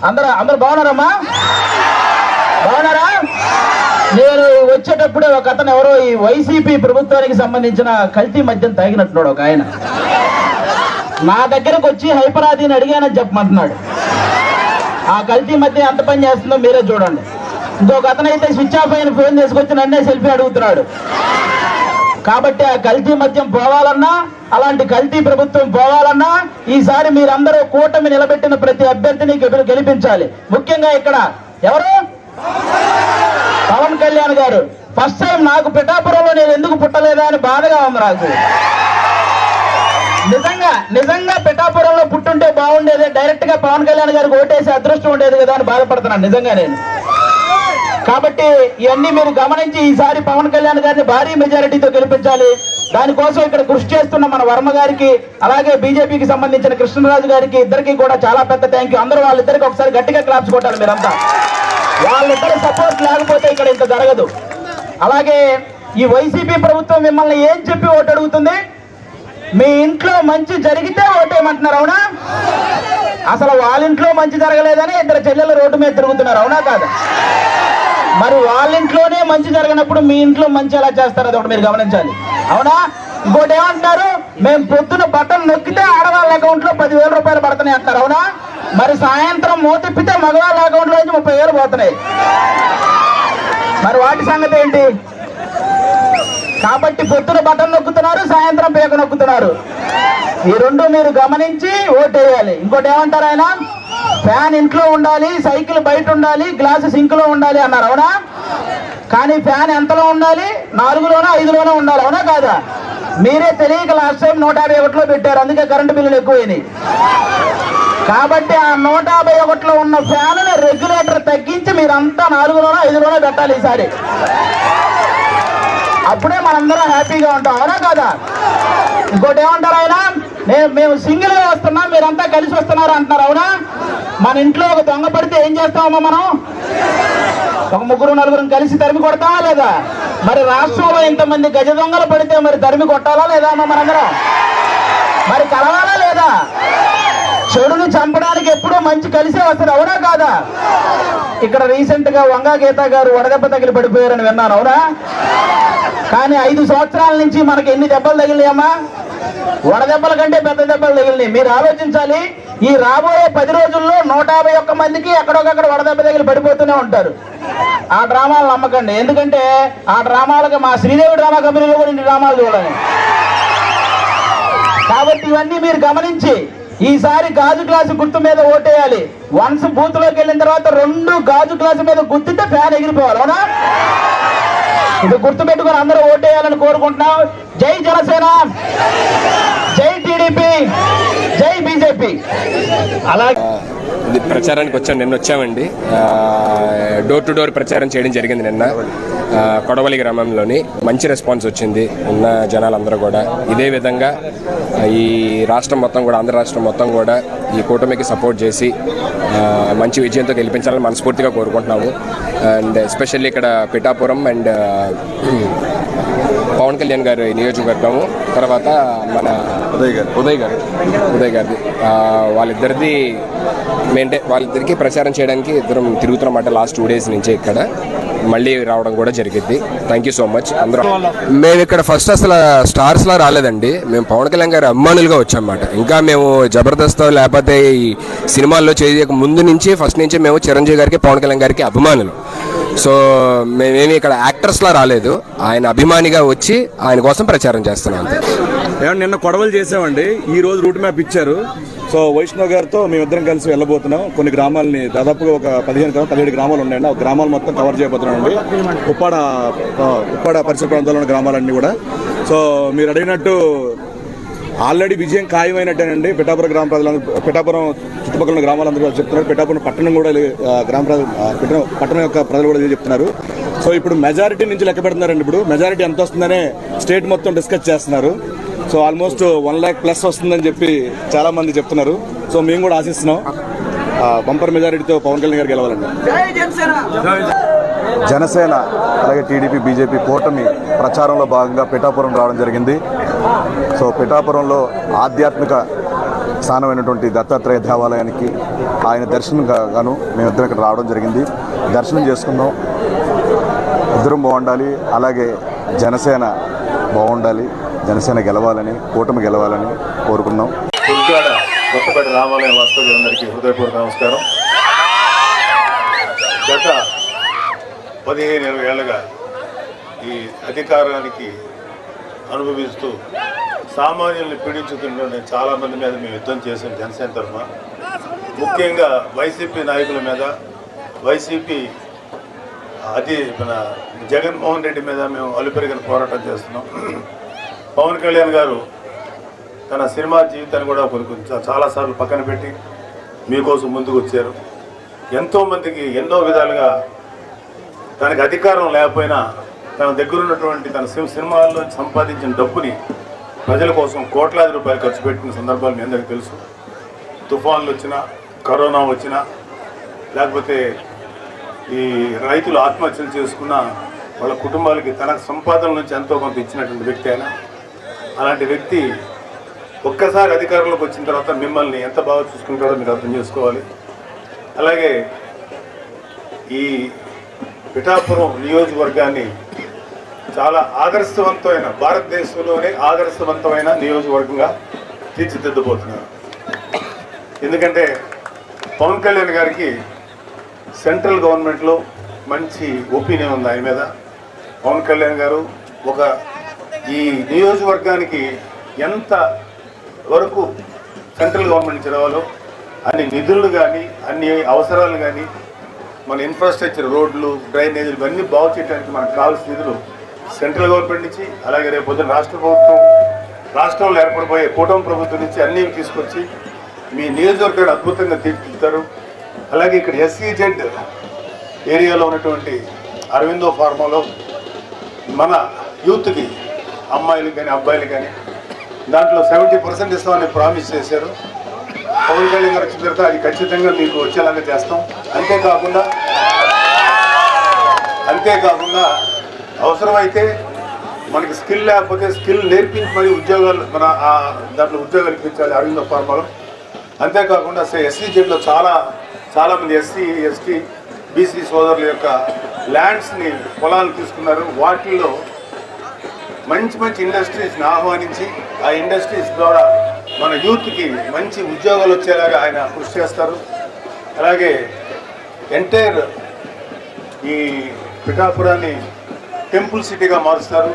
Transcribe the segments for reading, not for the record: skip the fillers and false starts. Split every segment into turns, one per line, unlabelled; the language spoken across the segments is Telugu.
అందరూ బాగున్నారమ్మా? బాగున్నారా? నేను వచ్చేటప్పుడే ఒక అతను ఎవరో ఈ వైసీపీ ప్రభుత్వానికి సంబంధించిన కల్తీ మద్యం తాగినట్టున్నాడు ఒక ఆయన. నా దగ్గరకు వచ్చి హైపరాదిని అడిగానని చెప్పమంటున్నాడు. ఆ కల్తీ మద్యం ఎంత పని చేస్తుందో మీరే చూడండి. ఇంకొక అతనైతే స్విచ్ ఆఫ్ అయిన ఫోన్ తీసుకొచ్చి నన్నే సెల్ఫీ అడుగుతున్నాడు. కాబట్టి ఆ కల్తీ మద్యం పోవాలన్నా, అలాంటి కల్తీ ప్రభుత్వం పోవాలన్నా ఈసారి మీరందరూ కూటమి నిలబెట్టిన ప్రతి అభ్యర్థిని గెలిపించాలి. ముఖ్యంగా ఇక్కడ ఎవరు? పవన్ కళ్యాణ్ గారు. ఫస్ట్ టైం నాకు పిఠాపురంలో నేను ఎందుకు పుట్టలేదా అని బాధగా ఉంది నాకు. నిజంగా పిఠాపురంలో పుట్టుంటే బాగుండేది, డైరెక్ట్ గా పవన్ కళ్యాణ్ గారికి ఓటేసి అదృష్టం ఉండేది కదా అని బాధపడుతున్నాను నిజంగా నేను. కాబట్టి ఇవన్నీ మీరు గమనించి ఈసారి పవన్ కళ్యాణ్ గారిని భారీ మెజారిటీతో గెలిపించాలి. దానికోసం ఇక్కడ కృషి చేస్తున్న మన వర్మ గారికి, అలాగే బీజేపీకి సంబంధించిన కృష్ణరాజు గారికి, ఇద్దరికి కూడా చాలా పెద్ద థ్యాంక్ యూ. అందరూ వాళ్ళిద్దరికి ఒకసారి గట్టిగా క్లాప్స్ కొట్టాలి మీరంతా. వాళ్ళిద్దరి సపోర్ట్ లేకపోతే ఇక్కడ ఇంత జరగదు. అలాగే ఈ వైసీపీ ప్రభుత్వం మిమ్మల్ని ఏం చెప్పి ఓటు అడుగుతుంది? మీ ఇంట్లో మంచి జరిగితే ఓటేయమంటున్నారు, అవునా? అసలు వాళ్ళ ఇంట్లో మంచి జరగలేదని ఇద్దరు చెల్లెలు రోడ్డు మీద తిరుగుతున్నారు, అవునా కాదా? మరి వాళ్ళ ఇంట్లోనే మంచి జరగనప్పుడు మీ ఇంట్లో మంచి ఎలా చేస్తారు? అది ఒకటి మీరు గమనించాలి, అవునా? ఇంకోటి ఏమంటారు? మేము పొద్దున బటన్ నొక్కితే ఆడవాళ్ళ అకౌంట్ లో 10,000 రూపాయలు పడుతున్నాయి అంటారు, అవునా? మరి సాయంత్రం మూతిప్పితే మగవాళ్ళ అకౌంట్ లో నుంచి 30,000 పోతున్నాయి. మరి వాటి సంగతి ఏంటి? కాబట్టి పొద్దున బటన్ నొక్కుతున్నారు, సాయంత్రం పేక నొక్కుతున్నారు. ఈ రెండు మీరు గమనించి ఓటేయాలి. ఇంకోటి ఏమంటారు ఆయన? ఫ్యాన్ ఇంట్లో ఉండాలి, సైకిల్ బయట ఉండాలి, గ్లాసు సింక్ లో ఉండాలి అన్నారు, అవునా? కానీ ఫ్యాన్ ఎంతలో ఉండాలి? 4లోనో 5లోనో ఉండాలి, అవునా కాదా? మీరే తెలియక లాస్ట్ టైం 151లో పెట్టారు, అందుకే కరెంటు బిల్లులు ఎక్కువైనాయి. కాబట్టి ఆ 151లో ఉన్న ఫ్యాన్ రెగ్యులేటర్ తగ్గించి మీరంతా 4లోనో 5లోనో పెట్టాలి ఈసారి. అప్పుడే మనందరం హ్యాపీగా ఉంటాం, అవునా కాదా? ఇంకోటి ఏమంటారు ఆయన? మేము సింగిల్ గా వస్తున్నాం, మీరంతా కలిసి వస్తున్నారు అంటున్నారు, అవునా? మన ఇంట్లో ఒక దొంగ పడితే ఏం చేస్తామమ్మా మనం? ఒక 3-4 కలిసి తరిమి కొడతామా లేదా? మరి రాష్ట్రంలో ఇంతమంది గజ దొంగలు పడితే మరి తరిమి కొట్టాలా లేదా అమ్మా మనందరం? మరి కలవాలా లేదా? చెడుని చంపడానికి ఎప్పుడూ మంచి కలిసే వస్తుంది, అవునా కాదా? ఇక్కడ రీసెంట్ గా వంగా గీత గారు వడదెబ్బ తగిలి పడిపోయారని విన్నాను, అవునా? కానీ 5 సంవత్సరాల నుంచి మనకి ఎన్ని దెబ్బలు తగిలినాయమ్మా? వడదెబ్బల కంటే పెద్ద దెబ్బలు తగిలినాయి. మీరు ఆలోచించాలి, ఈ రాబోయే 10 రోజుల్లో 151 మందికి ఎక్కడొకక్కడ వడదెబ్బ తగిలి పడిపోతూనే ఉంటారు. ఆ డ్రామాలు నమ్మకండి, ఎందుకంటే ఆ డ్రామాలకు మా శ్రీదేవి డ్రామా కంపెనీలో కూడా ఇన్ని డ్రామాలు చూడాలి. కాబట్టి ఇవన్నీ మీరు గమనించి ఈసారి గాజు గ్లాసు గుర్తు మీద ఓటేయాలి. వన్స్ బూత్ లోకి వెళ్ళిన తర్వాత 2 గాజు గ్లాసు మీద గుర్తితే ఫ్యాన్ ఎగిరిపోవాలి, అవునా? ఇది గుర్తు పెట్టుకుని అందరూ ఓటేయాలని కోరుకుంటున్నాం. జై జనసేన, జై టీడీపీ, జై బీజేపీ. అలాగే
ప్రచారానికి నిన్న వచ్చామండి. డోర్ టు డోర్ ప్రచారం చేయడం జరిగింది నిన్న కొడవలి గ్రామంలోని. మంచి రెస్పాన్స్ వచ్చింది ఉన్న జనాలందరూ కూడా. ఇదే విధంగా ఈ రాష్ట్రం మొత్తం కూడా, ఆంధ్ర రాష్ట్రం మొత్తం కూడా ఈ కూటమికి సపోర్ట్ చేసి మంచి విజయంతో గెలిపించాలని మనస్ఫూర్తిగా కోరుకుంటున్నాము. అండ్ ఎస్పెషల్లీ ఇక్కడ పిఠాపురం అండ్ పవన్ కళ్యాణ్ గారి నియోజకవర్గము, తర్వాత మన ఉదయ్ గారిది, వాళ్ళిద్దరిది వాళ్ళిద్దరికి ప్రచారం చేయడానికి ఇద్దరం తిరుగుతున్నమాట లాస్ట్ 2 days నుంచి. ఇక్కడ మళ్ళీ రావడం కూడా జరిగింది. థ్యాంక్ యూ సో మచ్ అందరూ. మేము ఇక్కడ ఫస్ట్ అసలు స్టార్స్ లా రాలేదండి, మేము పవన్ కళ్యాణ్ గారి అభిమానులుగా వచ్చామన్నమాట. ఇంకా మేము జబర్దస్త్ లేకపోతే ఈ సినిమాల్లో చేయక ముందు నుంచి ఫస్ట్ నుంచి మేము చిరంజీవి గారికి, పవన్ కళ్యాణ్ గారికి అభిమానులు. సో మేమేమి ఇక్కడ యాక్టర్స్ లా రాలేదు, ఆయన అభిమానిగా వచ్చి ఆయన కోసం ప్రచారం చేస్తున్నాం.
నిన్న కొడవలు చేసామండి, ఈ రోజు రూట్ మ్యాప్ ఇచ్చారు. సో వైష్ణవ్ గారితో మేమిద్దరం కలిసి వెళ్ళబోతున్నాం. కొన్ని గ్రామాలని, దాదాపుగా ఒక 17 గ్రామాలు ఉన్నాయండి. ఆ గ్రామాలు మొత్తం కవర్ చేయబోతున్నామండి. ఉప్పాడ పరిసర ప్రాంతాల్లో ఉన్న గ్రామాలన్నీ కూడా. సో మీరు అడిగినట్టు ఆల్రెడీ విజయం ఖాయమైనట్టేనండి. పిఠాపురం గ్రామ ప్రజలందరూ, పిఠాపురం చుట్టుపక్కల ఉన్న గ్రామాలందరూ చెప్తున్నారు. పిఠాపురం పట్టణం కూడా, పట్టణం యొక్క ప్రజలు కూడా ఇదే చెప్తున్నారు. సో ఇప్పుడు మెజారిటీ నుంచి లెక్క పెడుతున్నారండి. ఇప్పుడు మెజారిటీ ఎంత వస్తుందనే స్టేట్ మొత్తం డిస్కస్ చేస్తున్నారు. సో ఆల్మోస్ట్ 1 lakh+ వస్తుందని చెప్పి చాలా మంది చెప్తున్నారు. సో మేము కూడా ఆశిస్తున్నాం బంపర్ మెజారిటీతో పవన్ కళ్యాణ్ గారు గెలవాలండి.
జనసేన అలాగే టీడీపీ, బీజేపీ కూటమి ప్రచారంలో భాగంగా పిఠాపురం రావడం జరిగింది. సో పిఠాపురంలో ఆధ్యాత్మిక స్థానమైనటువంటి దత్తాత్రేయ దేవాలయానికి ఆయన దర్శనం గాను మేమిద్దరం ఇక్కడ రావడం జరిగింది. దర్శనం చేసుకుందాం, ఇద్దరం బాగుండాలి, అలాగే జనసేన బాగుండాలి, జనసేన గెలవాలని, కూటమి గెలవాలని కోరుకున్నాం.
దుర్గాడ కొత్తపేట రామాలయం వాస్తవ్యులందరికీ హృదయపూర్వక నమస్కారం. గత 15-20 ఏళ్ళుగా ఈ అధికారానికి అనుభవిస్తూ సామాన్యుల్ని పీడించుతున్న చాలామంది మీద మేము యుద్ధం చేసాం జనసేన తరఫున. ముఖ్యంగా వైసీపీ నాయకుల మీద, వైసీపీ మన జగన్మోహన్ రెడ్డి మీద మేము అలుపెరిగిన పోరాటం చేస్తున్నాం. పవన్ కళ్యాణ్ గారు తన సినిమా జీవితాన్ని కూడా చాలాసార్లు పక్కన పెట్టి మీకోసం ముందుకు వచ్చారు. ఎంతోమందికి ఎన్నో విధాలుగా తనకి అధికారం లేకపోయినా తన దగ్గర ఉన్నటువంటి తన సినిమాల్లో సంపాదించిన డబ్బుని ప్రజల కోసం కోట్లాది రూపాయలు ఖర్చు పెట్టిన సందర్భాలు మీ అందరికీ తెలుసు. తుఫాన్లు వచ్చినా, కరోనా వచ్చినా, లేకపోతే ఈ రైతులు ఆత్మహత్యలు చేసుకున్న వాళ్ళ కుటుంబాలకి తన సంపాదన నుంచి ఎంతో కొంత ఇచ్చినటువంటి వ్యక్తి ఆయన. అలాంటి వ్యక్తి ఒక్కసారి అధికారంలోకి వచ్చిన తర్వాత మిమ్మల్ని ఎంత బాగా చూసుకుంటారో మీరు అర్థం చేసుకోవాలి. అలాగే ఈ పిఠాపురం నియోజకవర్గాన్ని చాలా ఆదర్శవంతమైన, భారతదేశంలోనే ఆదర్శవంతమైన నియోజకవర్గంగా తీర్చిదిద్దబోతున్నారు. ఎందుకంటే పవన్ కళ్యాణ్ గారికి సెంట్రల్ గవర్నమెంట్లో మంచి ఒపీనియన్ ఉంది ఆయన మీద. పవన్ కళ్యాణ్ గారు ఈ నియోజకవర్గానికి ఎంత వరకు సెంట్రల్ గవర్నమెంట్ నుంచి రావాలో అన్ని నిధులు కానీ, అన్ని అవసరాలు కానీ, మన ఇన్ఫ్రాస్ట్రక్చర్, రోడ్లు, డ్రైనేజీలు ఇవన్నీ బాగు చేయడానికి మనకు కావాల్సిన నిధులు సెంట్రల్ గవర్నమెంట్ నుంచి, అలాగే రేపు పొద్దున రాష్ట్ర ప్రభుత్వం, రాష్ట్రంలో ఏర్పడిపోయే కూటమి ప్రభుత్వం నుంచి అన్నీ తీసుకొచ్చి మీ నియోజకవర్గాన్ని అద్భుతంగా తీర్చిదిద్దారు. అలాగే ఇక్కడ SEZ ఏరియాలో ఉన్నటువంటి అరవిందో ఫార్మాలో మన యూత్కి, అమ్మాయిలకు కానీ అబ్బాయిలకు కానీ దాంట్లో 70% ఇస్తామని ప్రామిస్ చేశారు. పవన్ కళ్యాణ్ గారు వచ్చిన తర్వాత అది ఖచ్చితంగా మీకు వచ్చేలాగా చేస్తాం. అంతేకాకుండా అవసరమైతే మనకి స్కిల్ లేకపోతే స్కిల్ నేర్పించి మరి ఉద్యోగాలు దాంట్లో ఉద్యోగాలు ఇప్పించాలి అరవిందో ఫార్మాలో. అంతేకాకుండా SEZలో చాలామంది SC, ST, BC సోదరుల యొక్క ల్యాండ్స్ని, పొలాలు తీసుకున్నారు. వాటిల్లో మంచి మంచి ఇండస్ట్రీస్ని ఆహ్వానించి ఆ ఇండస్ట్రీస్ ద్వారా మన యూత్కి మంచి ఉద్యోగాలు వచ్చేలాగా ఆయన కృషి చేస్తారు. అలాగే ఎంటైర్ ఈ పిఠాపురాన్ని టెంపుల్ సిటీగా మారుస్తారు.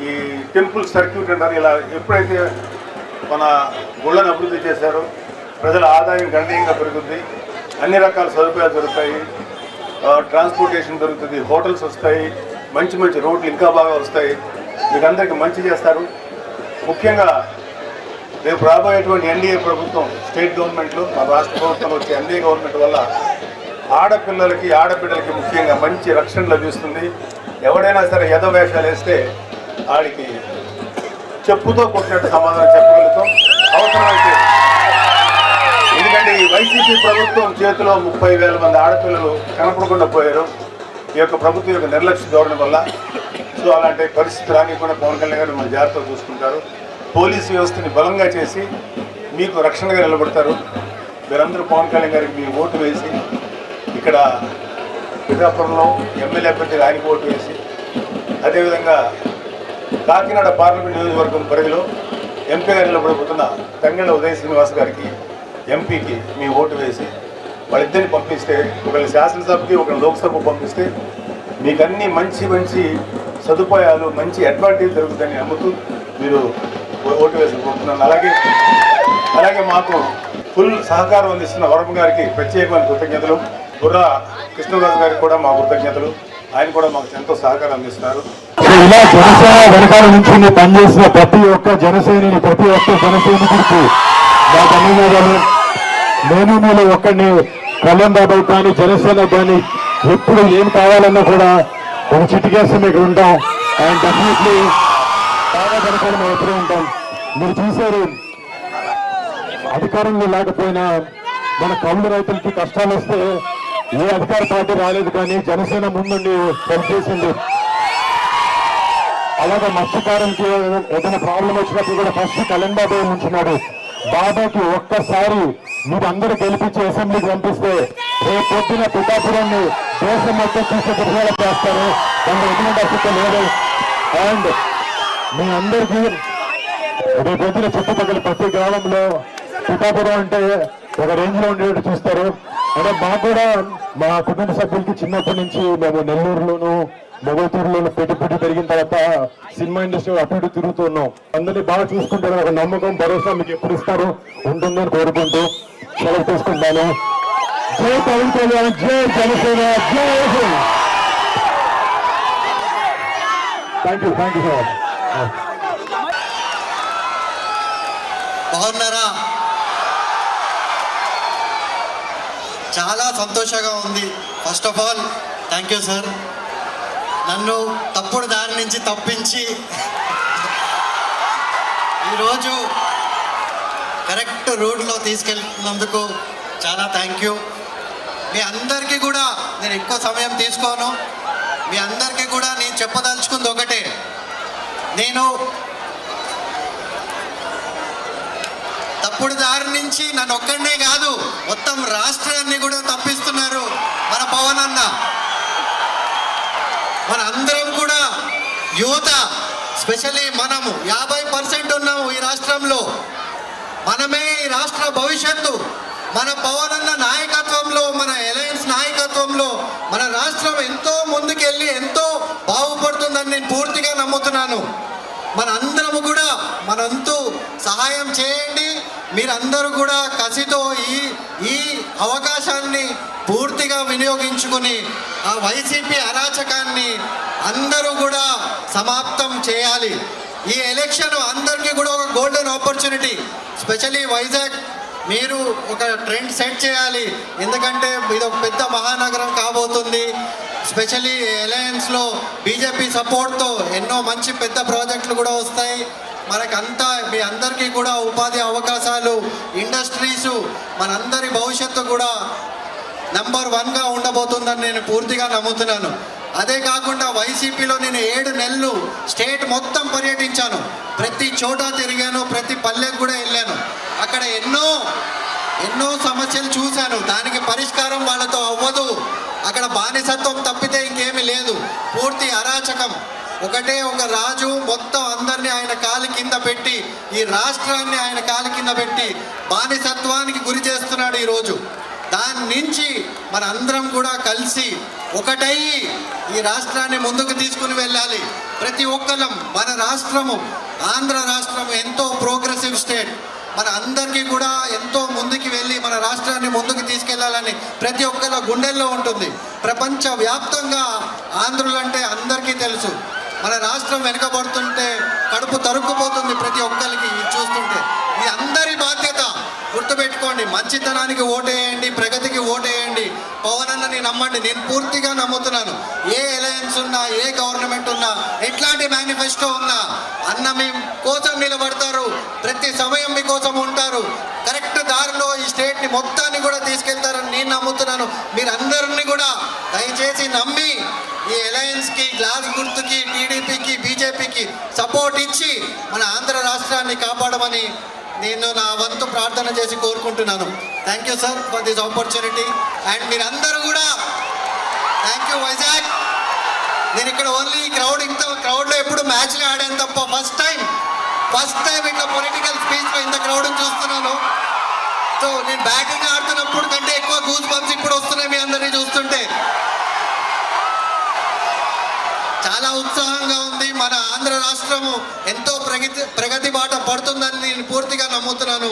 ఈ టెంపుల్ సర్క్యూట్ అంటారు. ఇలా ఎప్పుడైతే మన గుళ్ళను అభివృద్ధి చేశారో ప్రజల ఆదాయం గణనీయంగా పెరుగుతుంది, అన్ని రకాల సదుపాయాలు దొరుకుతాయి, ట్రాన్స్పోర్టేషన్ దొరుకుతుంది, హోటల్స్ వస్తాయి, మంచి మంచి రోడ్లు ఇంకా బాగా వస్తాయి, మీకు అందరికీ మంచి చేస్తారు. ముఖ్యంగా రేపు రాబోయేటువంటి NDA ప్రభుత్వం, స్టేట్ గవర్నమెంట్లు, మన రాష్ట్ర ప్రభుత్వంలో వచ్చే NDA గవర్నమెంట్ వల్ల ఆడపిల్లలకి, ఆడబిడ్డలకి ముఖ్యంగా మంచి రక్షణ లభిస్తుంది. ఎవడైనా సరే యథవేషాలు వేస్తే ఆడికి చెప్పుతో కొట్టినట్టు సమాధానం చెప్పగలుగుతాం అవసరమైతే. ఎందుకంటే ఈ వైసీపీ ప్రభుత్వం చేతిలో 30,000 మంది ఆడపిల్లలు కనపడకుండా పోయారు ఈ యొక్క ప్రభుత్వం యొక్క నిర్లక్ష్య ధోరణి వల్ల. సో అలాంటి పరిస్థితి రానికుండా పవన్ కళ్యాణ్ గారు మన జాగ్రత్తగా చూసుకుంటారు. పోలీసు వ్యవస్థని బలంగా చేసి మీకు రక్షణగా నిలబడతారు. మీరందరూ పవన్ కళ్యాణ్ గారికి మీ ఓటు వేసి ఇక్కడ పిఠాపురంలో ఎమ్మెల్యే అభ్యర్థి ఆయనకు ఓటు వేసి, అదేవిధంగా కాకినాడ పార్లమెంట్ నియోజకవర్గం పరిధిలో ఎంపీగా నిలబడబోతున్న తంగెళ్ళ ఉదయ్ శ్రీనివాస్ గారికి, ఎంపీకి మీ ఓటు వేసి వాళ్ళిద్దరిని పంపిస్తే, ఒకళ్ళు శాసనసభకి, ఒకళ్ళు లోక్సభకు పంపిస్తే మీకు అన్ని మంచి మంచి సదుపాయాలు, మంచి అడ్వాంటేజ్ జరుగుతుందని నమ్ముతూ మీరు ఓటు వేసి కోరుతున్నాను. అలాగే మాకు ఫుల్ సహకారం అందిస్తున్న వరమ గారికి ప్రత్యేకమైన కృతజ్ఞతలు. బుర్రా కృష్ణరాజు గారికి కూడా మా కృతజ్ఞతలు. ఆయన కూడా మాకు ఎంతో సహకారం అందిస్తున్నారు.
ఇలా జనసేన వెనకాల నుంచి పనిచేసిన ప్రతి ఒక్క జనసైనికుడికి మా ధన్యవాదాలు. నేను మీలో ఒక్కడిని కళ్యాణ్ బాబాయ్ కానీ, జనసేన కానీ ఎప్పుడు ఏం కావాలన్నా కూడా ఒక చిటికేసి మీకు ఉంటాం. అండ్ డెఫినెట్లీ బాగా వెనకాల మేము ఎప్పుడూ ఉంటాం. మీరు చూశారు, అధికారంలో లేకపోయినా మన కౌలు రైతులకి కష్టాలు వస్తే ఏ అధికార పార్టీ రాలేదు, కానీ జనసేన ముందుండి పనిచేసింది. అలాగే మత్స్యకారులకి ఏదైనా ప్రాబ్లం వచ్చినప్పుడు కూడా ఫస్ట్ కళ్యాణ్ బాబాయ్ ఉంచున్నాడు. బాబాకి ఒక్కసారి మీరు అందరూ గెలిపించి అసెంబ్లీకి పంపిస్తే రేపు పొద్దున పిఠాపురాన్ని దేశం మొత్తం చూసే దృశ్యాలు చేస్తారు. దాంట్లో ఎటువంటి అసలు లేదు. అండ్ మీ అందరికీ రేపు పొద్దున చుట్టుపక్కల ప్రతి గ్రామంలో పిఠాపురం అంటే ఒక రేంజ్ లో ఉండేటట్టు చూస్తారు. అంటే మాకు కూడా మా కుటుంబ సభ్యులకి చిన్నప్పటి నుంచి మేము నెల్లూరులోను మొగల్తూరులోను పెట్టి పెరిగిన తర్వాత సినిమా ఇండస్ట్రీ అటు ఇటు తిరుగుతున్నాం. అందరినీ బాగా చూసుకుంటారు. ఒక నమ్మకం భరోసా మీకు ఎప్పుడు ఇస్తారు ఉంటుందని కోరుకుంటూ సెలవు తీసుకుంటాను. జై పవన్ కళ్యాణ్, జై జనసేన, జై థ్యాంక్ యూ సార్.
బాగున్నారా? చాలా సంతోషంగా ఉంది. First of all thank you sir. నన్ను తప్పుడు దారి నుంచి తప్పించి ఈరోజు కరెక్ట్ రోడ్లో తీసుకెళ్తున్నందుకు చాలా థ్యాంక్ యూ. మీ అందరికీ కూడా నేను ఎక్కువ సమయం తీసుకోను. మీ అందరికీ కూడా నేను చెప్పదలుచుకుంది ఒకటే, నేను తప్పుడు దారి నుంచి నన్ను ఒక్కడనే కాదు మొత్తం రాష్ట్రాన్ని కూడా తప్పిస్తున్నారు మన పవన్ అన్న. మన అందరం కూడా యువత, స్పెషల్లీ మనము 50% ఉన్నాము ఈ రాష్ట్రంలో. మనమే ఈ రాష్ట్ర భవిష్యత్తు. మన పవన్ అన్న నాయకత్వంలో, మన అలయన్స్ నాయకత్వంలో మన రాష్ట్రం ఎంతో ముందుకెళ్ళి ఎంతో బాగుపడుతుందని నేను పూర్తిగా నమ్ముతున్నాను. మన అందరము కూడా మనంతు సహాయం చేయండి. మీరందరూ కూడా కసితో ఈ అవకాశాన్ని పూర్తిగా వినియోగించుకుని ఆ వైసీపీ అరాచకాన్ని అందరూ కూడా సమాప్తం చేయాలి. ఈ ఎలక్షన్ అందరికీ కూడా ఒక గోల్డెన్ ఆపర్చునిటీ. స్పెషల్లీ వైజాగ్ మీరు ఒక ట్రెండ్ సెట్ చేయాలి. ఎందుకంటే ఇది ఒక పెద్ద మహానగరం కాబోతుంది. స్పెషల్లీ అలయన్స్లో బీజేపీ సపోర్ట్తో ఎన్నో మంచి పెద్ద ప్రాజెక్టులు కూడా వస్తాయి. మనకంతా మీ అందరికీ కూడా ఉపాధి అవకాశాలు, ఇండస్ట్రీసు, మనందరి భవిష్యత్తు కూడా నెంబర్ 1గా ఉండబోతుందని నేను పూర్తిగా నమ్ముతున్నాను. అదే కాకుండా వైసీపీలో నేను 7 నెలలు స్టేట్ మొత్తం పర్యటించాను. ప్రతి చోట తిరిగాను, ప్రతి పల్లెకు కూడా వెళ్ళాను. అక్కడ ఎన్నో సమస్యలు చూశాను. దానికి పరిష్కారం వాళ్ళతో అవ్వదు. అక్కడ బానిసత్వం తప్పితే ఇంకేమీ లేదు. పూర్తి అరాచకం. ఒక రాజు మొత్తం అందరినీ ఆయన కాలి కింద పెట్టి, ఈ రాష్ట్రాన్ని ఆయన కాలి కింద పెట్టి బానిసత్వానికి గురి చేస్తున్నాడు ఈరోజు. దాని నుంచి మన అందరం కూడా కలిసి ఒకటయ్యి ఈ రాష్ట్రాన్ని ముందుకు తీసుకుని వెళ్ళాలి. ప్రతి ఒక్కరం మన రాష్ట్రము, ఆంధ్ర రాష్ట్రం ఎంతో ప్రోగ్రెసివ్ స్టేట్. మన అందరికీ కూడా ఎంతో ముందుకు వెళ్ళి మన రాష్ట్రాన్ని ముందుకు తీసుకెళ్లాలని ప్రతి ఒక్కరి గుండెల్లో ఉంటుంది. ప్రపంచ వ్యాప్తంగా ఆంధ్రులంటే అందరికీ తెలుసు. మన రాష్ట్రం వెనుకబడుతుంటే కడుపు తరుక్కుపోతుంది ప్రతి ఒక్కరికి చూస్తుంటే. ఇది అందరి బాధ్యత. గుర్తుపెట్టుకోండి, మంచితనానికి ఓటేయండి, ప్రగతికి ఓటేయండి. పవన్ అన్నని నమ్మండి. నేను పూర్తిగా నమ్ముతున్నాను. ఏ అలయన్స్ ఉన్నా, ఏ గవర్నమెంట్ ఉన్నా, ఎట్లాంటి మేనిఫెస్టో ఉన్నా అన్న మీ కోసం నిలబడతారు. ప్రతి సమయం మీకోసం ఉంటారు. కరెక్ట్ దారిలో ఈ స్టేట్ని మొత్తాన్ని కూడా తీసుకెళ్తారని నేను నమ్ముతున్నాను. మీరందరినీ కూడా దయచేసి నమ్మి ఈ అలయన్స్కి, గ్లాస్ గుర్తుకి, టీడీపీకి, బీజేపీకి సపోర్ట్ ఇచ్చి మన ఆంధ్ర రాష్ట్రాన్ని కాపాడమని నేను నా వంతు ప్రార్థన చేసి కోరుకుంటున్నాను. Thank you sir for this opportunity. And మీరందరూ కూడా థ్యాంక్ యూ వైజాగ్. నేను ఇక్కడ ఓన్లీ క్రౌడ్లో ఎప్పుడు మ్యాచ్లు ఆడాను తప్ప ఫస్ట్ టైం ఇట్లా పొలిటికల్ స్పీచ్లో ఇంత క్రౌడ్ని చూస్తున్నాను. సో నేను బ్యాటింగ్ ఆడుతున్నప్పుడు కంటే ఎక్కువ గూస్ బంప్స్ ఇప్పుడు వస్తున్నాయి మీ అందరినీ చూస్తుంటే. చాలా ఉత్సాహంగా ఉంది. మన ఆంధ్ర రాష్ట్రము ఎంతో ప్రగతి బాట పడుతుందని నేను పూర్తిగా నమ్ముతున్నాను.